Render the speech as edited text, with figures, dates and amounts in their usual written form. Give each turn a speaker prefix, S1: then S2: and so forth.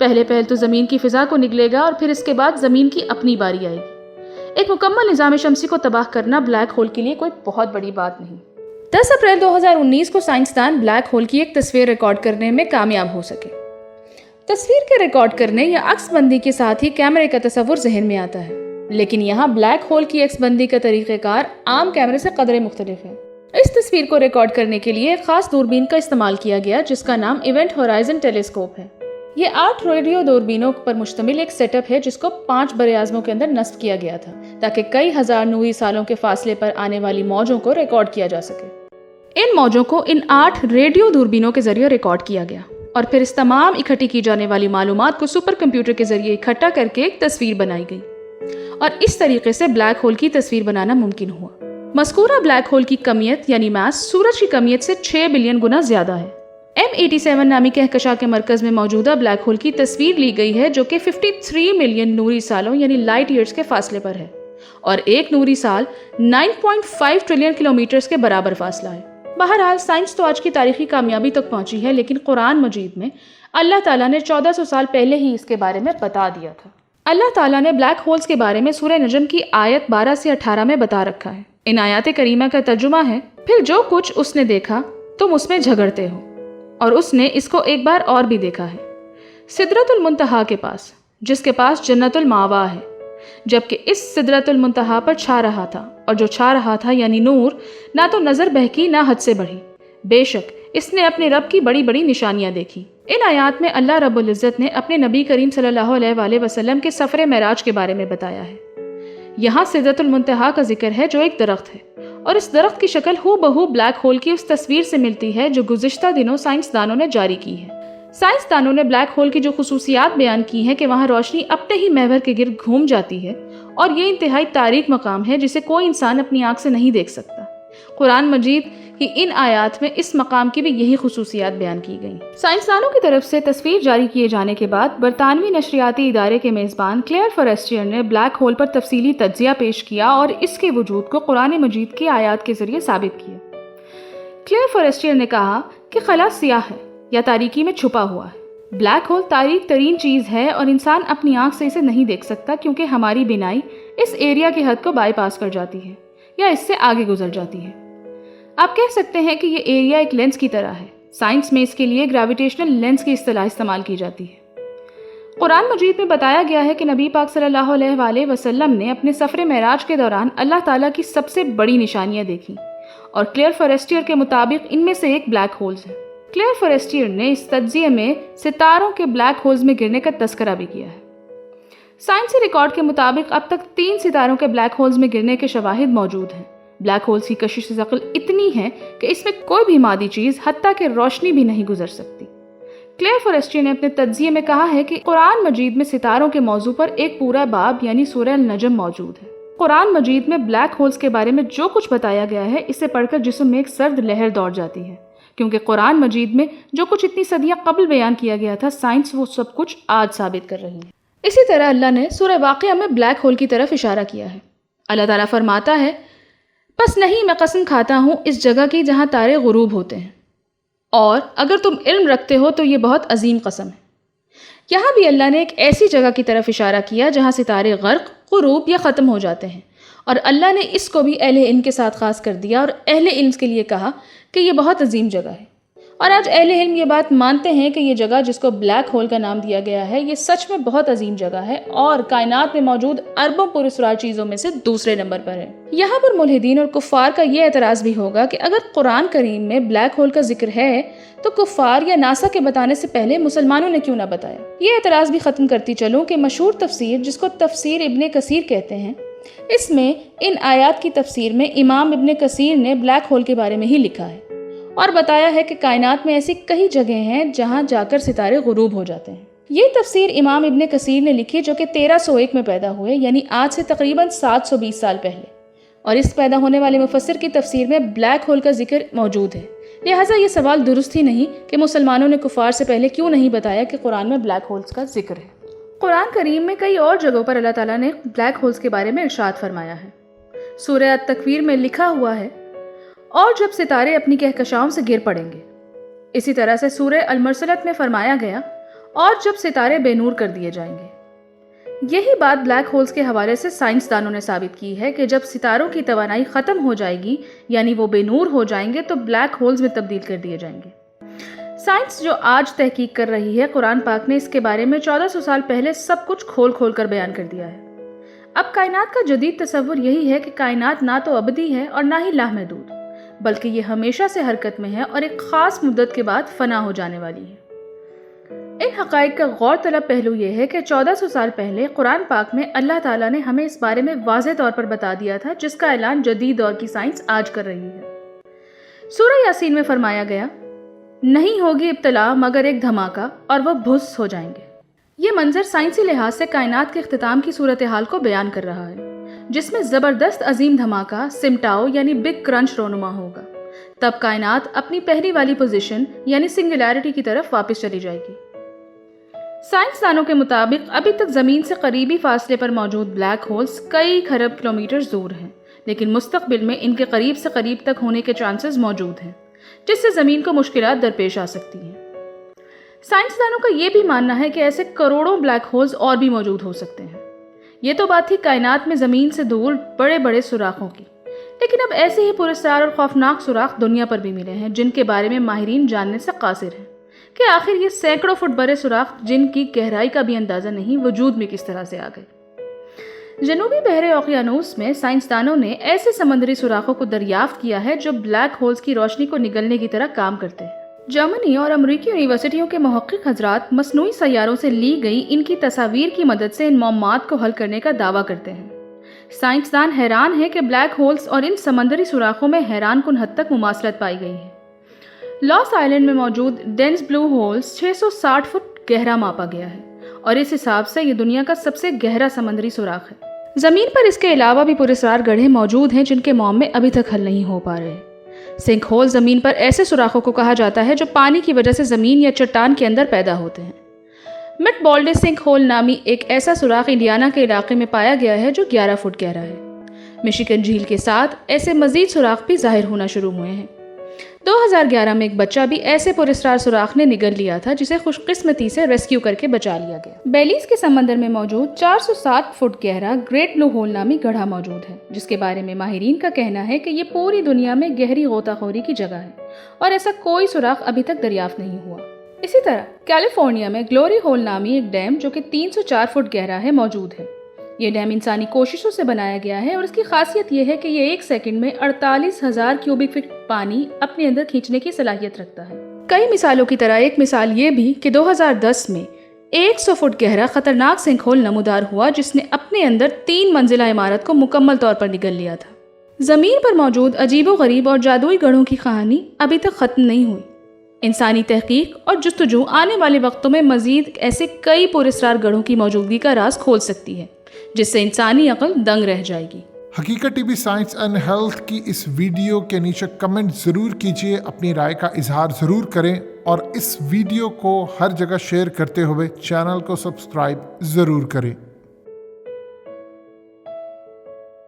S1: پہلے تو زمین کی فضا کو نگلے گا اور پھر اس کے بعد زمین کی اپنی باری آئے گی۔ ایک مکمل نظام شمسی کو تباہ کرنا بلیک ہول کے لیے کوئی بہت بڑی بات نہیں۔ 10 اپریل 2019 کو سائنسدان بلیک ہول کی ایک تصویر ریکارڈ کرنے میں کامیاب ہو سکے۔ تصویر کے ریکارڈ کرنے یا عکس بندی کے ساتھ ہی کیمرے کا تصور ذہن میں آتا ہے، لیکن یہاں بلیک ہول کی عکس بندی کا طریقہ کار عام کیمرے سے قدرے مختلف ہے۔ اس تصویر کو ریکارڈ کرنے کے لیے ایک خاص دوربین کا استعمال کیا گیا جس کا نام ایونٹ ہورائزن ٹیلیسکوپ ہے۔ یہ 8 ریڈیو دوربینوں پر مشتمل ایک سیٹ اپ ہے جس کو 5 براعظموں کے اندر نصب کیا گیا تھا تاکہ کئی ہزار نوری سالوں کے فاصلے پر آنے والی موجوں کو ریکارڈ کیا جا سکے۔ ان موجوں کو ان 8 ریڈیو دوربینوں کے ذریعے ریکارڈ کیا گیا اور پھر اس تمام اکٹھی کی جانے والی معلومات کو سپر کمپیوٹر کے ذریعے اکٹھا کر کے ایک تصویر بنائی گئی اور اس طریقے سے بلیک ہول کی تصویر بنانا ممکن ہوا۔ مذکورہ بلیک ہول کی کمیت یعنی ماس سورج کی کمیت سے 6 بلین گنا زیادہ ہے۔ M87 نامی کہکشاں کے مرکز میں موجودہ بلیک ہول کی تصویر لی گئی ہے جو کہ 53 ملین نوری سالوں یعنی لائٹ ایئرز کے فاصلے پر ہے اور ایک نوری سال 9.5 ٹریلین کلومیٹرز کے برابر فاصلہ ہے۔ بہرحال سائنس تو آج کی تاریخی کامیابی تک پہنچی ہے، لیکن قرآن مجید میں اللہ تعالیٰ نے 1400 سال پہلے ہی اس کے بارے میں بتا دیا تھا۔ اللہ تعالیٰ نے بلیک ہولز کے بارے میں سورہ نجم کی آیت 12 سے 18 میں بتا رکھا ہے۔ ان آیات کریمہ کا ترجمہ ہے، پھر جو کچھ اس نے دیکھا تم اس میں جھگڑتے ہو، اور اس نے اس کو ایک بار اور بھی دیکھا ہے، سدرۃ المنتہا کے پاس، جس کے پاس جنت الماوا ہے، جبکہ اس سدرۃ المنتہا پر چھا رہا تھا، اور جو چھا رہا تھا یعنی نور نہ تو نظر بہکی نہ حد سے بڑھی، بے شک اس نے اپنے رب کی بڑی بڑی نشانیاں دیکھی۔ ان آیات میں اللہ رب العزت نے اپنے نبی کریم صلی اللہ علیہ وآلہ وسلم کے سفر معراج کے بارے میں بتایا ہے۔ یہاں سدرۃ المنتہا کا ذکر ہے جو ایک درخت ہے، اور اس درخت کی شکل ہو بہو بلیک ہول کی اس تصویر سے ملتی ہے جو گزشتہ دنوں سائنسدانوں نے جاری کی ہے۔ سائنسدانوں نے بلیک ہول کی جو خصوصیات بیان کی ہیں کہ وہاں روشنی اپنے ہی محور کے گرد گھوم جاتی ہے اور یہ انتہائی تاریک مقام ہے جسے کوئی انسان اپنی آنکھ سے نہیں دیکھ سکتا۔ قرآن مجید کی ان آیات میں اس مقام کی بھی یہی خصوصیات بیان کی گئیں۔ سائنسدانوں کی طرف سے تصویر جاری کیے جانے کے بعد برطانوی نشریاتی ادارے کے میزبان کلیئر فورسٹیر نے بلیک ہول پر تفصیلی تجزیہ پیش کیا اور اس کے وجود کو قرآن مجید کی آیات کے ذریعے ثابت کیا۔ کلیئر فورسٹیر نے کہا کہ خلا سیاہ ہے یا تاریکی میں چھپا ہوا ہے۔ بلیک ہول تاریک ترین چیز ہے اور انسان اپنی آنکھ سے اسے نہیں دیکھ سکتا کیونکہ ہماری بینائی اس ایریا کی حد کو بائی پاس کر جاتی ہے یا اس سے آگے گزر جاتی ہے۔ آپ کہہ سکتے ہیں کہ یہ ایریا ایک لینس کی طرح ہے۔ سائنس میں اس کے لیے گریویٹیشنل لینس کی اصطلاح استعمال کی جاتی ہے۔ قرآن مجید میں بتایا گیا ہے کہ نبی پاک صلی اللہ علیہ وآلہ وسلم نے اپنے سفر معراج کے دوران اللہ تعالیٰ کی سب سے بڑی نشانیاں دیکھیں اور کلیئر فورسٹیر کے مطابق ان میں سے ایک بلیک ہولز ہے۔ کلیئر فورسٹیر نے اس تجزیے میں ستاروں کے بلیک ہولز میں گرنے کا تذکرہ بھی کیا ہے۔ سائنسی ریکارڈ کے مطابق اب تک 3 ستاروں کے بلیک ہولز میں گرنے کے شواہد موجود ہیں۔ بلیک ہولز کی کشش ثقل اتنی ہے کہ اس میں کوئی بھی مادی چیز حتیٰ کہ روشنی بھی نہیں گزر سکتی۔ کلیئر فورسٹیر نے اپنے تجزیے میں کہا ہے کہ قرآن مجید میں ستاروں کے موضوع پر ایک پورا باب یعنی سورہ النجم موجود ہے۔ قرآن مجید میں بلیک ہولز کے بارے میں جو کچھ بتایا گیا ہے اسے پڑھ کر جسم میں ایک سرد لہر دوڑ جاتی ہے، کیونکہ قرآن مجید میں جو کچھ اتنی صدیاں قبل بیان کیا گیا تھا سائنس وہ سب کچھ آج ثابت کر رہی ہے۔ اسی طرح اللہ نے سورہ واقعہ میں بلیک ہول کی طرف اشارہ کیا ہے۔ اللہ تعالیٰ فرماتا ہے، بس نہیں میں قسم کھاتا ہوں اس جگہ کی جہاں تارے غروب ہوتے ہیں، اور اگر تم علم رکھتے ہو تو یہ بہت عظیم قسم ہے۔ یہاں بھی اللہ نے ایک ایسی جگہ کی طرف اشارہ کیا جہاں ستارے غرق، غروب یا ختم ہو جاتے ہیں، اور اللہ نے اس کو بھی اہل علم کے ساتھ خاص کر دیا اور اہل علم کے لیے کہا کہ یہ بہت عظیم جگہ ہے۔ اور آج اہل علم یہ بات مانتے ہیں کہ یہ جگہ جس کو بلیک ہول کا نام دیا گیا ہے یہ سچ میں بہت عظیم جگہ ہے اور کائنات میں موجود اربوں پراسرار چیزوں میں سے دوسرے نمبر پر ہے۔ یہاں پر ملحدین اور کفار کا یہ اعتراض بھی ہوگا کہ اگر قرآن کریم میں بلیک ہول کا ذکر ہے تو کفار یا ناسا کے بتانے سے پہلے مسلمانوں نے کیوں نہ بتایا۔ یہ اعتراض بھی ختم کرتی چلوں کہ مشہور تفسیر جس کو تفسیر ابن کثیر کہتے ہیں، اس میں ان آیات کی تفسیر میں امام ابن کثیر نے بلیک ہول کے بارے میں ہی لکھا ہے اور بتایا ہے کہ کائنات میں ایسی کئی جگہیں ہیں جہاں جا کر ستارے غروب ہو جاتے ہیں۔ یہ تفسیر امام ابن کثیر نے لکھی جو کہ 1301 میں پیدا ہوئے، یعنی آج سے تقریباً 720 سال پہلے، اور اس پیدا ہونے والے مفسر کی تفسیر میں بلیک ہول کا ذکر موجود ہے۔ لہٰذا یہ سوال درست ہی نہیں کہ مسلمانوں نے کفار سے پہلے کیوں نہیں بتایا کہ قرآن میں بلیک ہولز کا ذکر ہے۔ قرآن کریم میں کئی اور جگہوں پر اللہ تعالیٰ نے بلیک ہولز کے بارے میں ارشاد فرمایا ہے۔ سورہ التکویر میں لکھا ہوا ہے، اور جب ستارے اپنی کہکشاؤں سے گر پڑیں گے۔ اسی طرح سے سورہ المرسلت میں فرمایا گیا، اور جب ستارے بے نور کر دیے جائیں گے۔ یہی بات بلیک ہولز کے حوالے سے سائنسدانوں نے ثابت کی ہے کہ جب ستاروں کی توانائی ختم ہو جائے گی یعنی وہ بے نور ہو جائیں گے تو بلیک ہولز میں تبدیل کر دیے جائیں گے۔ سائنس جو آج تحقیق کر رہی ہے، قرآن پاک نے اس کے بارے میں 1400 سال پہلے سب کچھ کھول کھول کر بیان کر دیا ہے۔ اب کائنات کا جدید تصور یہی ہے کہ کائنات نہ تو ابدی ہے اور نہ ہی لامحدود، بلکہ یہ ہمیشہ سے حرکت میں ہے اور ایک خاص مدت کے بعد فنا ہو جانے والی ہے۔ ان حقائق کا غور طلب پہلو یہ ہے کہ 1400 سال پہلے قرآن پاک میں اللہ تعالیٰ نے ہمیں اس بارے میں واضح طور پر بتا دیا تھا، جس کا اعلان جدید دور کی سائنس آج کر رہی ہے۔ سورہ یاسین میں فرمایا گیا، نہیں ہوگی ابتلا مگر ایک دھماکہ اور وہ بھس ہو جائیں گے۔ یہ منظر سائنسی لحاظ سے کائنات کے اختتام کی صورتحال کو بیان کر رہا ہے، جس میں زبردست عظیم دھماکہ سمٹاؤ یعنی بگ کرنچ رونما ہوگا۔ تب کائنات اپنی پہلی والی پوزیشن یعنی سنگولیرٹی کی طرف واپس چلی جائے گی۔ سائنسدانوں کے مطابق ابھی تک زمین سے قریبی فاصلے پر موجود بلیک ہولز کئی خرب کلومیٹر دور ہیں، لیکن مستقبل میں ان کے قریب سے قریب تک ہونے کے چانسز موجود ہیں، جس سے زمین کو مشکلات درپیش آ سکتی ہیں۔ سائنسدانوں کا یہ بھی ماننا ہے کہ ایسے کروڑوں بلیک ہولز اور بھی موجود ہو سکتے ہیں۔ یہ تو بات تھی کائنات میں زمین سے دور بڑے بڑے سوراخوں کی، لیکن اب ایسے ہی پراسرار اور خوفناک سوراخ دنیا پر بھی ملے ہیں، جن کے بارے میں ماہرین جاننے سے قاصر ہیں کہ آخر یہ سینکڑوں فٹ بڑے سوراخ، جن کی گہرائی کا بھی اندازہ نہیں، وجود میں کس طرح سے آ گئے۔ جنوبی بحر اوقیانوس میں سائنسدانوں نے ایسے سمندری سوراخوں کو دریافت کیا ہے جو بلیک ہولز کی روشنی کو نگلنے کی طرح کام کرتے ہیں۔ جرمنی اور امریکی یونیورسٹیوں کے محقق حضرات مصنوعی سیاروں سے لی گئی ان کی تصاویر کی مدد سے ان معمات کو حل کرنے کا دعویٰ کرتے ہیں۔ سائنسدان حیران ہیں کہ بلیک ہولز اور ان سمندری سوراخوں میں حیران کن حد تک مماثلت پائی گئی ہے۔ لاس آئلینڈ میں موجود ڈینس بلو ہولز 660 فٹ گہرا ماپا گیا ہے اور اس حساب سے یہ دنیا کا سب سے گہرا سمندری سوراخ ہے۔ زمین پر اس کے علاوہ بھی پراسرار گڑھے موجود ہیں جن کے معمے ابھی تک حل نہیں ہو پا رہے۔ سنک ہول زمین پر ایسے سوراخوں کو کہا جاتا ہے جو پانی کی وجہ سے زمین یا چٹان کے اندر پیدا ہوتے ہیں۔ مٹ بالڈے سنک ہول نامی ایک ایسا سوراخ انڈیانا کے علاقے میں پایا گیا ہے جو 11 فٹ گہرا ہے۔ مشیگن جھیل کے ساتھ ایسے مزید سوراخ بھی ظاہر ہونا شروع ہوئے ہیں۔ 2011 میں ایک بچہ بھی ایسے پراسرار سوراخ نے نگل لیا تھا جسے خوش قسمتی سے ریسکیو کر کے بچا لیا گیا۔ بیلیز کے سمندر میں موجود 407 فٹ گہرا گریٹ بلو ہول نامی گڑھا موجود ہے، جس کے بارے میں ماہرین کا کہنا ہے کہ یہ پوری دنیا میں گہری غوطہ خوری کی جگہ ہے اور ایسا کوئی سوراخ ابھی تک دریافت نہیں ہوا۔ اسی طرح کیلیفورنیا میں گلوری ہول نامی ایک ڈیم جو کہ 304 فٹ گہرا ہے موجود ہے۔ یہ ڈیم انسانی کوششوں سے بنایا گیا ہے اور اس کی خاصیت یہ ہے کہ یہ 1 سیکنڈ میں 48,000 کیوبک فٹ پانی اپنے اندر کھینچنے کی صلاحیت رکھتا ہے۔ کئی مثالوں کی طرح ایک مثال یہ بھی کہ 2010 میں 100 فٹ گہرا خطرناک سنک ہول نمودار ہوا جس نے اپنے اندر 3 منزلہ عمارت کو مکمل طور پر نگل لیا تھا۔ زمین پر موجود عجیب و غریب اور جادوئی گڑھوں کی کہانی ابھی تک ختم نہیں ہوئی۔ انسانی تحقیق اور جستجو آنے والے وقتوں میں مزید ایسے کئی پراسرار گڑھوں کی موجودگی کا راز کھول سکتی ہے جس سے انسانی عقل دنگ رہ جائے گی۔
S2: حقیقت T V science and health کی اس ویڈیو کے نیچے کمنٹ ضرور کیجیے، اپنی رائے کا اظہار ضرور کریں اور اس ویڈیو کو ہر جگہ شیئر کرتے ہوئے چینل کو سبسکرائب ضرور کریں۔